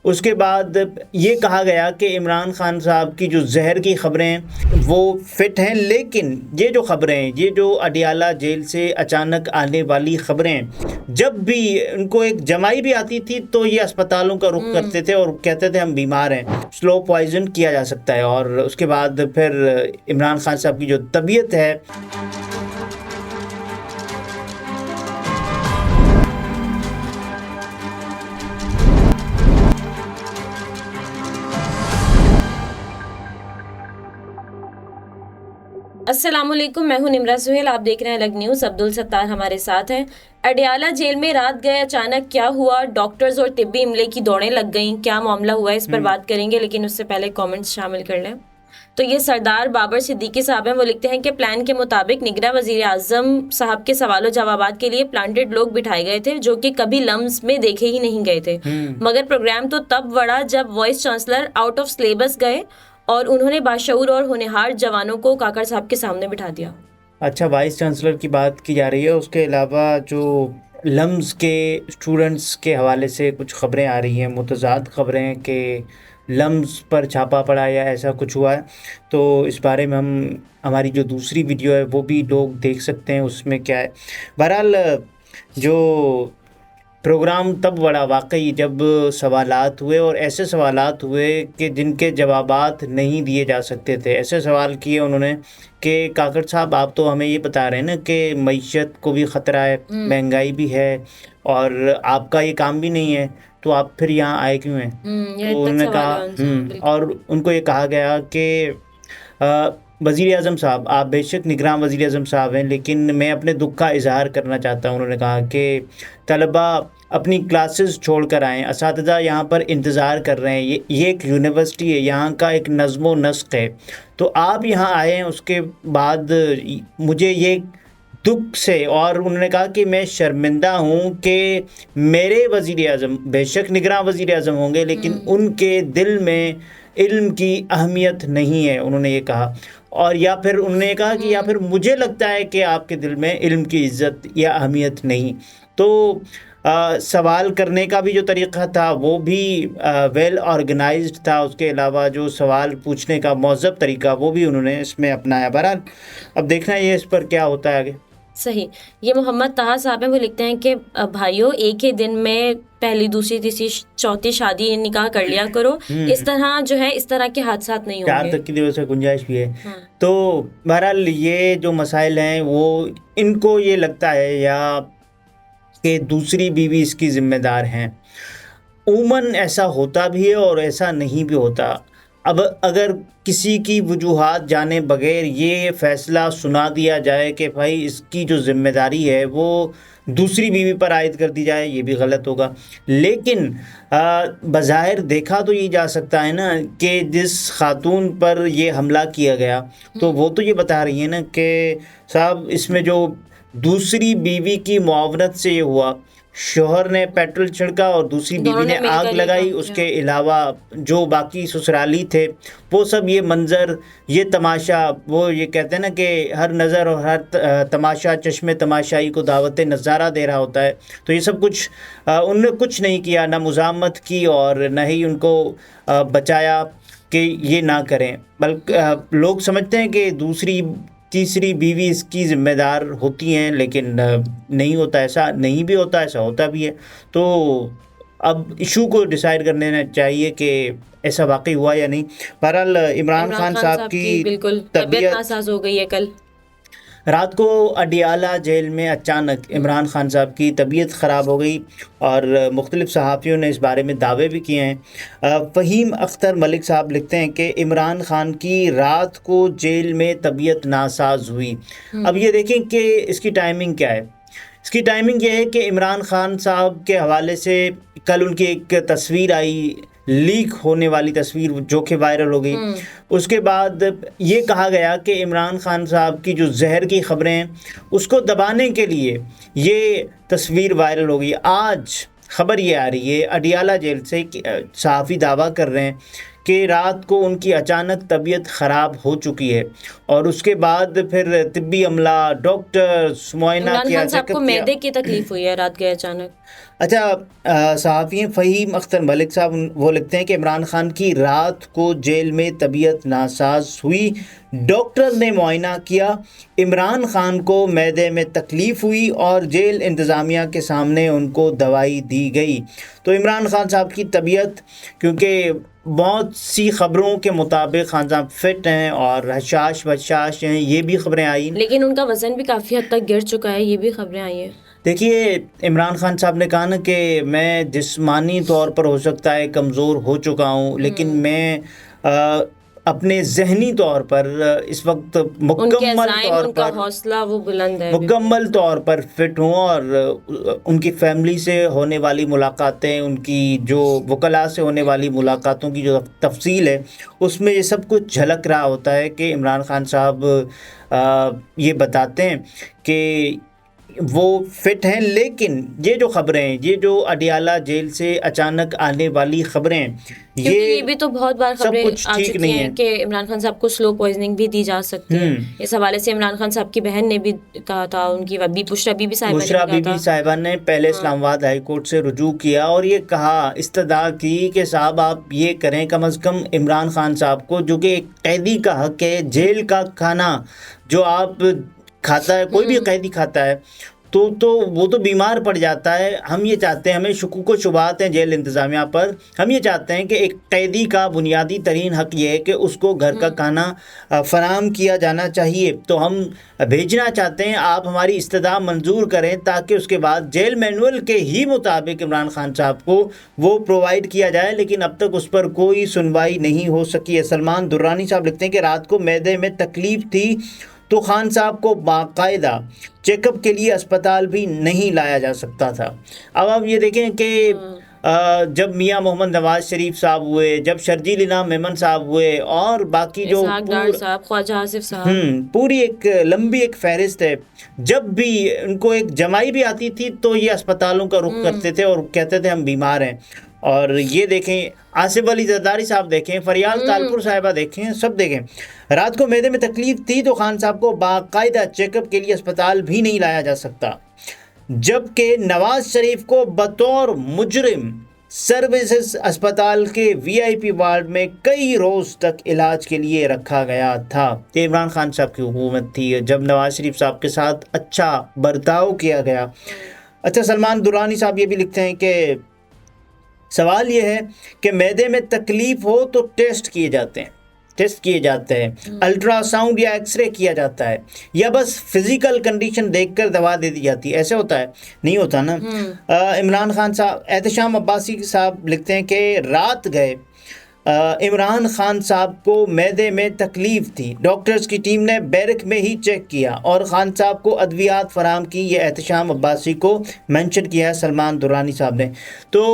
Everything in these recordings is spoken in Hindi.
उसके बाद ये कहा गया कि इमरान खान साहब की जो जहर की खबरें हैं वो फिट हैं, लेकिन ये जो खबरें हैं, ये जो अडियाला जेल से अचानक आने वाली खबरें, जब भी उनको एक जमाई भी आती थी तो ये अस्पतालों का रुख करते थे और कहते थे हम बीमार हैं, स्लो पॉइजन किया जा सकता है। और उसके बाद फिर इमरान खान साहब की जो तबीयत है अस्सलामुअलैकुम, मैं हूं निमरा सुहेल। आप देख रहे हैं अलग न्यूज़। अब्दुल सत्तार हमारे साथ हैं। अडियाला जेल में रात गए अचानक क्या हुआ? डॉक्टर्स और तिब्बी इमले की दौड़ें लग गईं, क्या मामला हुआ है इस पर बात करेंगे, लेकिन उससे पहले कमेंट्स शामिल कर लें। तो ये सरदार बाबर सिद्दीकी साहब हैं। वो लिखते हैं कि प्लान के मुताबिक निगरां वजीर आजम साहब के सवालों जवाबात के लिए प्लांटेड लोग बिठाए गए थे जो कि कभी लम्स में देखे ही नहीं गए थे। मगर प्रोग्राम तो तब बढ़ा जब vice chancellor out of syllabus गए और उन्होंने बाशऊर और होनहार जवानों को काकड़ साहब के सामने बिठा दिया। अच्छा, वाइस चांसलर की बात की जा रही है। उसके अलावा जो लम्स के स्टूडेंट्स के हवाले से कुछ खबरें आ रही हैं, मुतज़ाद खबरें कि लम्स पर छापा पड़ा या ऐसा कुछ हुआ है। तो इस बारे में हम हमारी जो दूसरी वीडियो है वो भी लोग देख सकते हैं, उसमें क्या है। बहरहाल जो प्रोग्राम तब बड़ा वाकई जब सवालात हुए, और ऐसे सवालात हुए कि जिनके जवाबात नहीं दिए जा सकते थे। ऐसे सवाल किए उन्होंने कि काकड़ साहब, आप तो हमें ये बता रहे हैं ना कि मईशत को भी ख़तरा है, महंगाई भी है और आपका ये काम भी नहीं है, तो आप फिर यहाँ आए क्यों हैं? तो उन्होंने कहा और उनको ये कहा गया कि वज़ीर आज़म साहब, आप बेशक निगरान वज़ीर आज़म साहब हैं, लेकिन मैं अपने दुख का इजहार करना चाहता हूँ। उन्होंने कहा कि तलबा अपनी क्लासेस छोड़ कर आएँ, असातिज़ा यहाँ पर इंतज़ार कर रहे हैं, ये एक यूनिवर्सिटी है, यहाँ का एक नज़्म व नस्क़ है, तो आप यहाँ आए हैं। उसके बाद मुझे ये दुख से, और उन्होंने कहा कि मैं शर्मिंदा हूँ कि मेरे वज़ीर आज़म बेशक निगरान वज़ीर आज़म होंगे, लेकिन उनके दिल में इल्म की अहमियत नहीं है, उन्होंने ये कहा। और या फिर उन्होंने कहा कि या फिर मुझे लगता है कि आपके दिल में इल्म की इज़्ज़त या अहमियत नहीं। तो सवाल करने का भी जो तरीक़ा था वो भी वेल ऑर्गेनाइज्ड था। उसके अलावा जो सवाल पूछने का मौज़ब तरीक़ा वो भी उन्होंने इसमें अपनाया। बहरहाल अब देखना है ये इस पर क्या होता है आगे। सही। ये मोहम्मद ताहा साहब हैं। वो लिखते हैं कि भाइयों, एक ही दिन में पहली, दूसरी, तीसरी, चौथी शादी निकाह कर लिया करो। इस तरह जो है, इस तरह के हादसात नहीं होंगे। 4 तक की दिवस गुंजाइश भी है। तो बहरहाल ये जो मसाइल हैं वो इनको ये लगता है या कि दूसरी बीवी इसकी ज़िम्मेदार हैं। उमूमन ऐसा होता भी है और ऐसा नहीं भी होता। अब अगर किसी की वजूहात जाने बगैर ये फ़ैसला सुना दिया जाए कि भाई इसकी जो ज़िम्मेदारी है वो दूसरी बीवी पर आयद कर दी जाए, ये भी गलत होगा। लेकिन बज़ाहिर देखा तो ये जा सकता है ना कि जिस खातून पर ये हमला किया गया, तो वो तो ये बता रही है ना कि साहब इसमें जो दूसरी बीवी की मुआवनत से ये हुआ, शोहर ने पेट्रोल छिड़का और दूसरी बीवी ने आग लगाई। उसके अलावा जो बाकी ससुराली थे वो सब ये मंज़र, ये तमाशा, वो ये कहते हैं ना कि हर नज़र और हर तमाशा चश्मे तमाशाई को दावत नज़ारा दे रहा होता है। तो ये सब कुछ उन्होंने कुछ नहीं किया, ना मुज़ामत की और न ही उनको बचाया कि ये ना करें। बल्कि लोग समझते हैं कि दूसरी तीसरी बीवी इसकी ज़िम्मेदार होती हैं, लेकिन नहीं होता। ऐसा नहीं भी होता, ऐसा होता भी है। तो अब इशू को डिसाइड करने चाहिए कि ऐसा वाकई हुआ या नहीं। बहरहाल इमरान खान साहब की बिल्कुल तबीयत नासाज हो गई है। कल रात को अडियाला जेल में अचानक इमरान खान साहब की तबीयत ख़राब हो गई और मुख्तलिफ़ सहाफ़ियों ने इस बारे में दावे भी किए हैं। फ़हीम अख्तर मलिक साहब लिखते हैं कि इमरान खान की रात को जेल में तबीयत नासाज हुई। अब ये देखें कि इसकी टाइमिंग क्या है। इसकी टाइमिंग ये है कि इमरान खान साहब के हवाले से कल उनकी एक तस्वीर आई, लीक होने वाली तस्वीर जो कि वायरल हो गई। उसके बाद ये कहा गया कि इमरान खान साहब की जो जहर की ख़बरें हैं उसको दबाने के लिए ये तस्वीर वायरल हो गई। आज ख़बर ये आ रही है अडियाला जेल से, सहाफ़ी दावा कर रहे हैं कि रात को उनकी अचानक तबीयत ख़राब हो चुकी है और उसके बाद फिर तिब्बी अमला, डॉक्टर्स मुआयना इमरान किया, खान साहब को चेकअप किया। मैदे की तकलीफ हुई है, रात गए अचानक। अच्छा, सहाफ़ी फ़हीम अख्तर मलिक साहब वो लिखते हैं कि इमरान खान की रात को जेल में तबीयत नासाज हुई, डॉक्टर ने मुआयना किया, इमरान खान को मैदे में तकलीफ़ हुई और जेल इंतज़ामिया के सामने उनको दवाई दी गई। तो इमरान खान साहब की तबीयत, क्योंकि बहुत सी ख़बरों के मुताबिक खान साहब फिट हैं और हशाश बशाश हैं, ये भी ख़बरें आई। लेकिन उनका वज़न भी काफ़ी हद तक गिर चुका है, ये भी खबरें आई हैं। देखिए, इमरान खान साहब ने कहा ना कि मैं जिस्मानी तौर पर हो सकता है कमज़ोर हो चुका हूँ, लेकिन मैं अपने ज़हनी तौर पर इस वक्त उनके अज़ाइम, उनका पर हौसला वो बुलंद है। मुकम्मल तौर पर फिट हूँ और उनकी फैमिली से होने वाली मुलाकातें, उनकी जो वकला से होने वाली मुलाकातों की जो तफसील है, उसमें ये सब कुछ झलक रहा होता है कि इमरान खान साहब ये बताते हैं कि वो फिट हैं। लेकिन ये जो ख़बरें हैं, ये जो अडियाला जेल से अचानक आने वाली ख़बरें, क्योंकि ये भी तो बहुत बार सब खबरें कुछ आ ठीक चुकी नहीं हैं है। कि इमरान खान साहब को स्लो पॉइजनिंग भी दी जा सकती है। इस हवाले से इमरान खान साहब की बहन ने भी कहा था, उनकी बुशरा बीबी साहिबा ने बुशरा भी कहा बीबी था। साहिबा ने पहले इस्लामाबाद हाई कोर्ट से रुजू किया और ये कहा, इस्तदा की कि साहब आप ये करें, कम अज़ कम इमरान खान साहब को, जो कि एक कैदी का हक है, जेल का खाना जो आप खाता है, कोई भी कैदी खाता है, तो वो तो बीमार पड़ जाता है। हम ये चाहते हैं, हमें शुकूक व शुबहात हैं जेल इंतज़ामिया पर, हम ये चाहते हैं कि एक कैदी का बुनियादी तरीन हक ये है कि उसको घर का खाना फराहम किया जाना चाहिए। तो हम भेजना चाहते हैं, आप हमारी इस्तदा मंजूर करें ताकि उसके बाद जेल मैनुअल के ही मुताबिक इमरान खान साहब को वो प्रोवाइड किया जाए। लेकिन अब तक उस पर कोई सुनवाई नहीं हो सकी है। सलमान दुर्रानी साहब लिखते हैं कि रात को मैदे में तकलीफ़ थी तो खान साहब को बाकायदा चेकअप के लिए अस्पताल भी नहीं लाया जा सकता था। अब आप ये देखें कि जब मियां मोहम्मद नवाज शरीफ साहब हुए, जब शर्जील इनाम मेमन साहब हुए और बाकी जो साहब, ख्वाजा आसिफ साहब, पूरी एक लंबी एक फहरिस्त है, जब भी उनको एक जमाई भी आती थी तो ये अस्पतालों का रुख करते थे और कहते थे हम बीमार हैं। और ये देखें, आसिफ अली जरदारी साहब देखें, फरियाल तालपुर साहिबा देखें, सब देखें, रात को मैदे में तकलीफ थी तो खान साहब को बाकायदा चेकअप के लिए अस्पताल भी नहीं लाया जा सकता। जबकि नवाज शरीफ को बतौर मुजरिम सर्विसेज अस्पताल के वीआईपी वार्ड में कई रोज़ तक इलाज के लिए रखा गया था। ये इमरान खान साहब की हुकूमत थी जब नवाज शरीफ साहब के साथ अच्छा बर्ताव किया गया। अच्छा, सलमान दुरानी साहब ये भी लिखते हैं कि सवाल ये है कि मैदे में तकलीफ़ हो तो टेस्ट किए जाते हैं, अल्ट्रासाउंड या एक्सरे किया जाता है, या बस फिज़िकल कंडीशन देखकर दवा दे दी जाती है? ऐसे होता है? नहीं होता ना। इमरान खान साहब, एहतशाम अब्बासी साहब लिखते हैं कि रात गए इमरान खान साहब को मैदे में तकलीफ़ थी, डॉक्टर्स की टीम ने बैरक में ही चेक किया और खान साहब को अद्वियात फराहम की। ये एहतशाम अब्बासी को मेंशन किया है सलमान दुरानी साहब ने। तो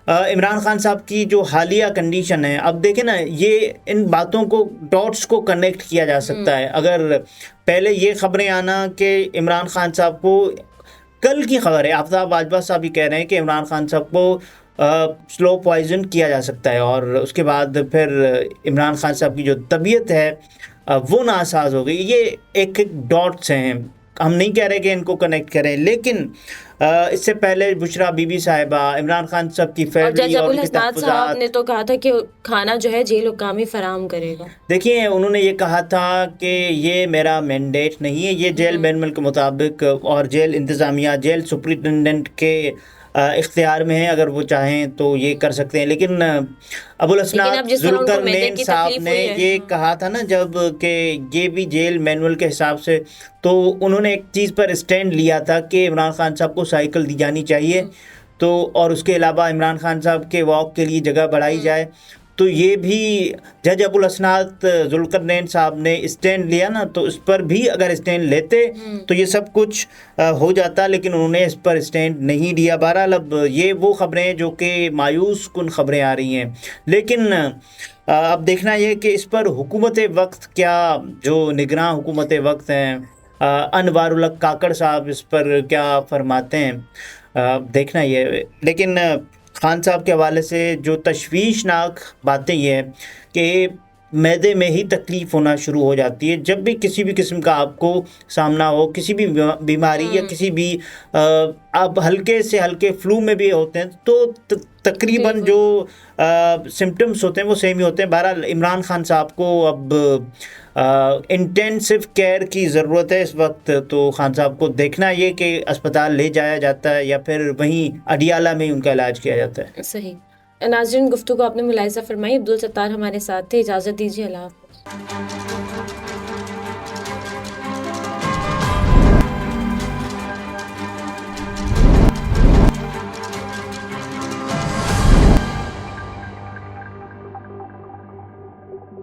इमरान खान साहब की जो हालिया कंडीशन है, अब देखें ना, ये इन बातों को, डॉट्स को कनेक्ट किया जा सकता है। अगर पहले ये ख़बरें आना कि इमरान खान साहब को, कल की खबर है, आफ्ताब बाजवा साहब भी कह रहे हैं कि इमरान खान साहब को स्लो पॉइजन किया जा सकता है और उसके बाद फिर इमरान खान साहब की जो तबीयत है वो नासाज हो गई। ये एक एक डॉट्स हैं, हम नहीं कह रहे कि इनको कनेक्ट करें, लेकिन इससे पहले बुशरा बीबी साहिबा, इमरान खान साहब की फैमिली और उनके साहब ने तो कहा था कि खाना जो है जेल हुक्काम ही फराहम करेगा। देखिए, उन्होंने ये कहा था कि ये मेरा मैंडेट नहीं है, ये जेल मैनुअल के मुताबिक और जेल इंतज़ामिया, जेल सुपरिटेंडेंट के इख्तियार में है, अगर वो चाहें तो ये कर सकते हैं। लेकिन अबुल असनाद जुल्करनैन साहब ने ये कहा था ना जब, कि ये भी जेल मैनुअल के हिसाब से, तो उन्होंने एक चीज़ पर स्टैंड लिया था कि इमरान खान साहब को साइकिल दी जानी चाहिए, तो और उसके अलावा इमरान खान साहब के वॉक के लिए जगह बढ़ाई जाए। तो ये भी जज अबुल असनाद जुल्करनैन साहब ने स्टैंड लिया ना, तो इस पर भी अगर स्टैंड लेते तो ये सब कुछ हो जाता, लेकिन उन्होंने इस पर स्टैंड नहीं लिया। बहरहाल अब ये वो ख़बरें जो कि मायूस कुन ख़बरें आ रही हैं, लेकिन अब देखना ये कि इस पर हुकूमत वक्त क्या, जो निगरान हुकूमत वक्त हैं, अनवारुल हक काकड़ साहब इस पर क्या फरमाते हैं, देखना ये। लेकिन खान साहब के हवाले से जो तशवीशनाक बातें ये हैं कि मैदे में ही तकलीफ़ होना शुरू हो जाती है जब भी किसी भी किस्म का आपको सामना हो, किसी भी बीमारी या किसी भी आप हल्के से हल्के फ्लू में भी होते हैं तो तकरीबन जो सिम्टम्स होते हैं वो सेम ही होते हैं। बहरहाल इमरान खान साहब को अब इंटेंसिव केयर की ज़रूरत है इस वक्त, तो खान साहब को देखना ये कि अस्पताल ले जाया जाता है या फिर वहीं अडियाला में ही उनका इलाज किया जाता है। सही। नाज़रीन, गुफ्तगू आपने मुलाहिज़ा फरमाई। अब्दुल सत्तार हमारे साथ थे। इजाज़त दीजिए। अल्लाह हाफ़िज़।